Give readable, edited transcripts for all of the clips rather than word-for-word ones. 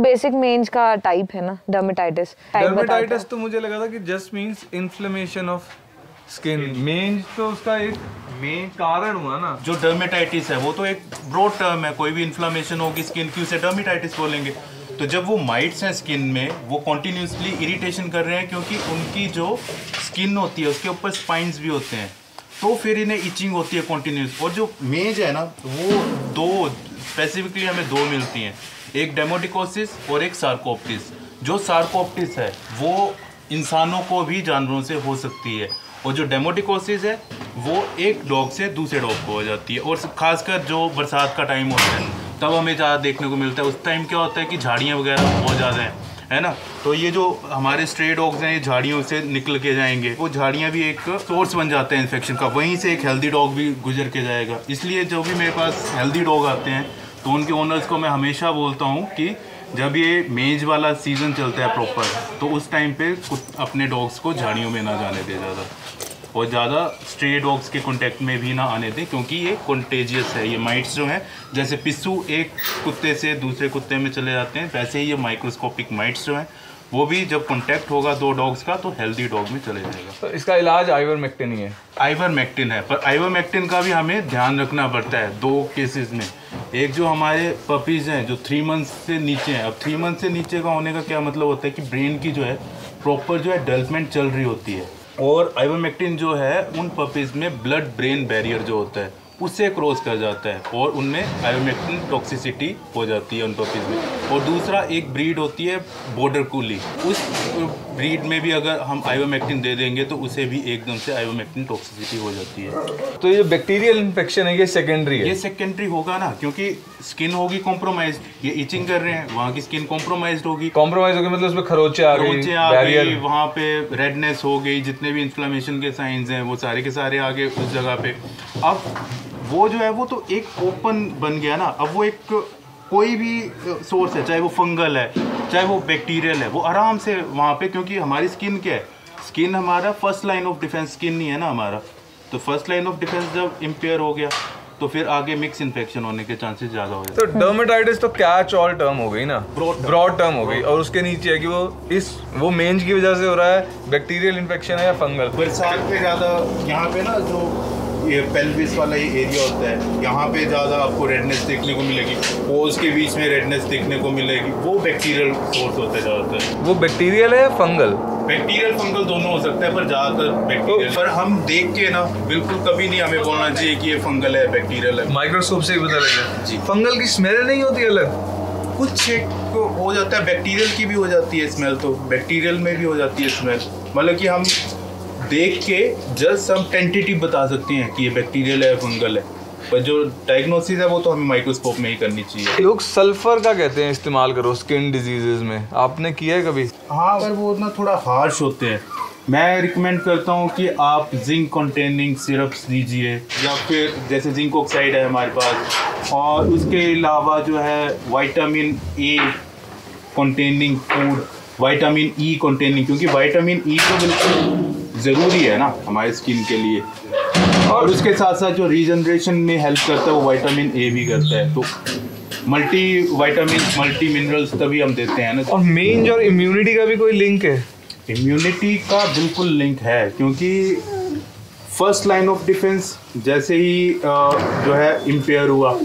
Basic मेंज का type है ना डर्मेटाइटिस। डर्मेटाइटिस तो मुझे लगा था कि just means inflammation of skin, मेंज तो उसका एक मेन कारण हुआ ना। जो डर्मेटाइटिस है वो तो एक ब्रॉड टर्म है, कोई भी इन्फ्लेमेशन होगी स्किन की उसे डर्मेटाइटिस बोलेंगे। तो जब वो माइट्स हैं स्किन में, वो कॉन्टिन्यूसली इरिटेशन कर रहे हैं क्योंकि उनकी जो स्किन होती है उसके ऊपर स्पाइंस भी होते हैं, तो फिर इन्हें इचिंग होती है कॉन्टिन्यूस। और जो मेज है ना वो दो स्पेसिफिकली हमें दो मिलती हैं, एक डेमोडिकोसिस और एक सार्कोप्टिस। जो सार्कोप्टिस है वो इंसानों को भी जानवरों से हो सकती है, और जो डेमोडिकोसिस है वो एक डॉग से दूसरे डॉग को हो जाती है। और खासकर जो बरसात का टाइम होता है तब हमें ज़्यादा देखने को मिलता है। उस टाइम क्या होता है कि झाड़ियाँ वगैरह बहुत ज़्यादा हैं, है ना, तो ये जो हमारे स्ट्रे डॉग्स हैं ये झाड़ियों से निकल के जाएंगे, वो झाड़ियाँ भी एक सोर्स बन जाते हैं इन्फेक्शन का, वहीं से एक हेल्दी डॉग भी गुजर के जाएगा। इसलिए जो भी मेरे पास हेल्दी डॉग आते हैं तो उनके ओनर्स को मैं हमेशा बोलता हूँ कि जब ये मेज वाला सीज़न चलता है प्रॉपर, तो उस टाइम पे अपने डॉग्स को झाड़ियों में ना जाने दे ज़्यादा, और ज़्यादा स्ट्रे डॉग्स के कांटेक्ट में भी ना आने दें, क्योंकि ये कंटेजियस है। ये माइट्स जो हैं, जैसे पिस्सू एक कुत्ते से दूसरे कुत्ते में चले जाते हैं, वैसे ही ये माइक्रोस्कोपिक माइट्स जो हैं वो भी जब कांटेक्ट होगा दो डॉग्स का तो हेल्दी डॉग में चले जाएगा। तो इसका इलाज आइवरमेक्टिन ही है। आइवरमेक्टिन है, पर आइवरमेक्टिन का भी हमें ध्यान रखना पड़ता है दो केसेस में। एक जो हमारे पपीज़ हैं जो 3 मंथ से नीचे हैं, अब 3 मंथ से नीचे का होने का क्या मतलब होता है कि ब्रेन की जो है प्रॉपर जो है डेवलपमेंट चल रही होती है, और आइवरमेक्टिन जो है उन पपीज़ में ब्लड ब्रेन बैरियर जो होता है उससे क्रॉस कर जाता है, और उनमें आइवरमेक्टिन टॉक्सिसिटी हो जाती है उन पपीज़ में। और दूसरा एक ब्रीड होती है बॉर्डर कूली, उस ब्रीड में भी अगर हम आइवरमेक्टिन दे देंगे तो उसे भी एकदम से आइवरमेक्टिन टॉक्सिसिटी हो जाती है। तो ये बैक्टीरियल इन्फेक्शन है, ये सेकेंडरी है। ये सेकेंडरी होगा ना, क्योंकि स्किन होगी कॉम्प्रोमाइज, ये इचिंग कर रहे हैं, वहाँ की स्किन कॉम्प्रोमाइज होगी। कॉम्प्रोमाइज होगी मतलब उसमें खरोचे आ गई, वहाँ पे रेडनेस हो गई, जितने भी इन्फ्लेमेशन के साइंस हैं वो सारे के सारे आ गए उस जगह पे। अब वो जो है वो तो एक ओपन बन गया ना, अब वो एक कोई भी सोर्स है, चाहे वो फंगल है चाहे वो बैक्टीरियल है, वो आराम से वहाँ पे, क्योंकि हमारी स्किन क्या है, स्किन हमारा first line of defence skin नहीं है ना हमारा, तो फर्स्ट लाइन ऑफ डिफेंस जब इम्पेयर हो गया तो फिर आगे मिक्स इन्फेक्शन होने के चांसेस ज़्यादा हो जाते हैं। तो डर्मेटाइटिस तो कैच ऑल टर्म हो गई ना, ब्रॉड टर्म हो गई, और उसके नीचे है कि वो मेंज की वजह से हो रहा है, बैक्टीरियल इन्फेक्शन है या फंगल। बरसात पे ज़्यादा यहाँ पे ना जो ये पेल्विस वाला ये एरिया होता है, यहाँ पे ज़्यादा आपको रेडनेस देखने को मिलेगी, पोज के बीच में रेडनेस देखने को मिलेगी, वो बैक्टीरियल सोर्स होता है ज़्यादातर। वो बैक्टीरियल है या फंगल? बैक्टीरियल फंगल दोनों हो सकता है, पर ज़्यादातर बैक्टीरियल। पर हम देख के ना बिल्कुल कभी नहीं हमें बोलना चाहिए कि ये फंगल है बैक्टीरियल है, माइक्रोस्कोप से ही पता लगेगा जी। फंगल की स्मेल नहीं होती अलग? कुछ एक हो जाता है, बैक्टीरियल की भी हो जाती है स्मेल, तो बैक्टीरियल में भी हो जाती है स्मेल, मतलब कि हम देख के जस्ट हम टेंटेटिव बता सकते हैं कि ये बैक्टीरियल है फंगल है, पर जो डायग्नोसिस है वो तो हमें माइक्रोस्कोप में ही करनी चाहिए। लोग सल्फर का कहते हैं इस्तेमाल करो स्किन डिजीजेज में, आपने किया है कभी? हाँ, पर वो ना थोड़ा हार्श होते हैं। मैं रिकमेंड करता हूँ कि आप जिंक कंटेनिंग सिरप्स दीजिए, या फिर जैसे जिंक ऑक्साइड है हमारे पास, और उसके अलावा जो है vitamin A containing food, vitamin E containing, क्योंकि विटामिन ई तो बिल्कुल ज़रूरी है ना हमारे स्किन के लिए, और उसके साथ साथ जो रीजनरेशन में हेल्प करता है वो विटामिन ए भी करता है। तो मल्टी विटामिन मल्टी मिनरल्स तभी हम देते हैं ना। और मेंज और इम्यूनिटी का भी कोई लिंक है? इम्यूनिटी का बिल्कुल लिंक है, क्योंकि फर्स्ट लाइन ऑफ डिफेंस जैसे ही जो है इम्पेयर हुआ,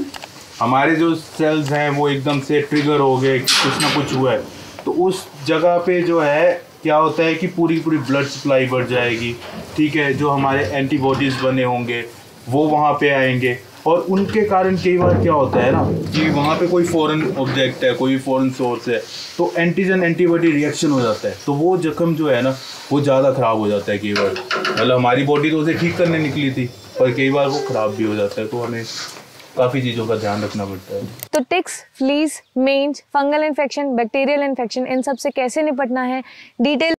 हमारे जो सेल्स हैं वो एकदम से ट्रिगर हो गए, कुछ ना कुछ हुआ है, तो उस जगह पे जो है क्या होता है कि पूरी ब्लड सप्लाई बढ़ जाएगी, ठीक है, जो हमारे एंटीबॉडीज़ बने होंगे वो वहाँ पे आएंगे, और उनके कारण कई बार क्या होता है ना कि वहाँ पे कोई फॉरेन ऑब्जेक्ट है, कोई फॉरेन सोर्स है, तो एंटीजन एंटीबॉडी रिएक्शन हो जाता है, तो वो जख्म जो है ना वो ज़्यादा ख़राब हो जाता है कई बार। मतलब हमारी बॉडी तो उसे ठीक करने निकली थी, पर कई बार वो ख़राब भी हो जाता है, तो हमें काफ़ी चीज़ों का ध्यान रखना पड़ता है। तो टिक्स, फ्लीज, मेंज, फंगल इन्फेक्शन, बैक्टीरियल इन्फेक्शन, इन सब से कैसे निपटना है, डिटेल